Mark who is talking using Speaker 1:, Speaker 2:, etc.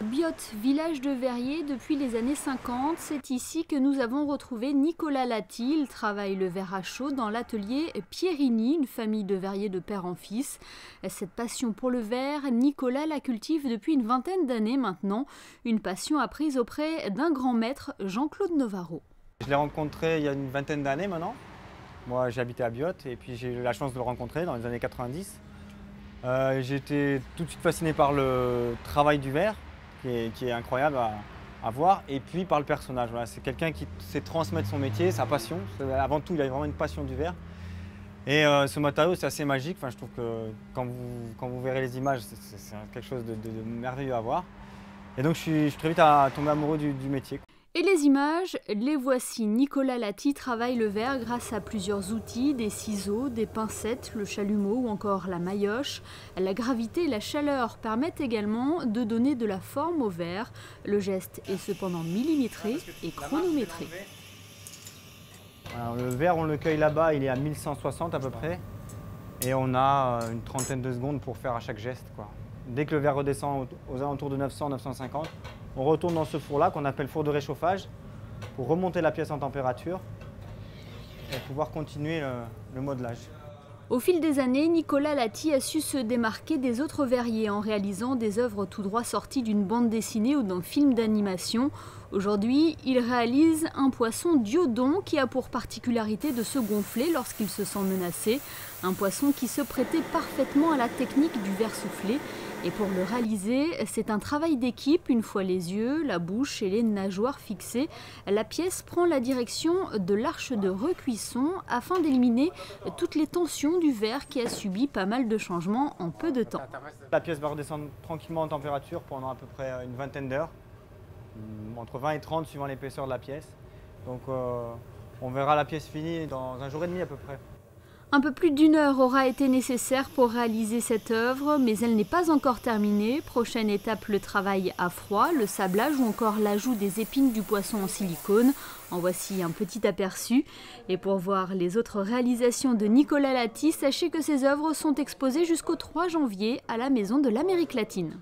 Speaker 1: Biot, village de verriers depuis les années 50, c'est ici que nous avons retrouvé Nicolas Lati. Il travaille le verre à chaud dans l'atelier Pierini, une famille de verriers de père en fils. Cette passion pour le verre, Nicolas la cultive depuis une vingtaine d'années maintenant. Une passion apprise auprès d'un grand maître, Jean-Claude Novaro.
Speaker 2: Je l'ai rencontré il y a une vingtaine d'années maintenant. Moi j'ai habité à Biot et puis j'ai eu la chance de le rencontrer dans les années 90. J'ai été tout de suite fasciné par le travail du verre, qui est incroyable à voir, et puis par le personnage. Voilà, c'est quelqu'un qui sait transmettre son métier, sa passion. Avant tout, il a vraiment une passion du verre. Et ce matériau, c'est assez magique. Enfin, je trouve que quand vous verrez les images, c'est quelque chose de merveilleux à voir. Et donc, je suis très vite tombé amoureux du métier.
Speaker 1: Et les images, les voici. Nicolas Lati travaille le verre grâce à plusieurs outils, des ciseaux, des pincettes, le chalumeau ou encore la maillotche. La gravité et la chaleur permettent également de donner de la forme au verre. Le geste est cependant millimétré et chronométré.
Speaker 2: Alors, le verre, on le cueille là-bas, il est à 1160 à peu près. Et on a une trentaine de secondes pour faire à chaque geste, quoi. Dès que le verre redescend aux alentours de 900-950, on retourne dans ce four-là qu'on appelle four de réchauffage pour remonter la pièce en température et pouvoir continuer le modelage.
Speaker 1: Au fil des années, Nicolas Lati a su se démarquer des autres verriers en réalisant des œuvres tout droit sorties d'une bande dessinée ou d'un film d'animation. Aujourd'hui, il réalise un poisson diodon qui a pour particularité de se gonfler lorsqu'il se sent menacé. Un poisson qui se prêtait parfaitement à la technique du verre soufflé. Et pour le réaliser, c'est un travail d'équipe. Une fois les yeux, la bouche et les nageoires fixés, la pièce prend la direction de l'arche de recuisson afin d'éliminer toutes les tensions du verre qui a subi pas mal de changements en peu de temps.
Speaker 2: La pièce va redescendre tranquillement en température pendant à peu près une vingtaine d'heures, entre 20 et 30 suivant l'épaisseur de la pièce. Donc on verra la pièce finie dans un jour et demi à peu près.
Speaker 1: Un peu plus d'1 heure aura été nécessaire pour réaliser cette œuvre, mais elle n'est pas encore terminée. Prochaine étape, le travail à froid, le sablage ou encore l'ajout des épines du poisson en silicone. En voici un petit aperçu. Et pour voir les autres réalisations de Nicolas Lati, sachez que ces œuvres sont exposées jusqu'au 3 janvier à la Maison de l'Amérique latine.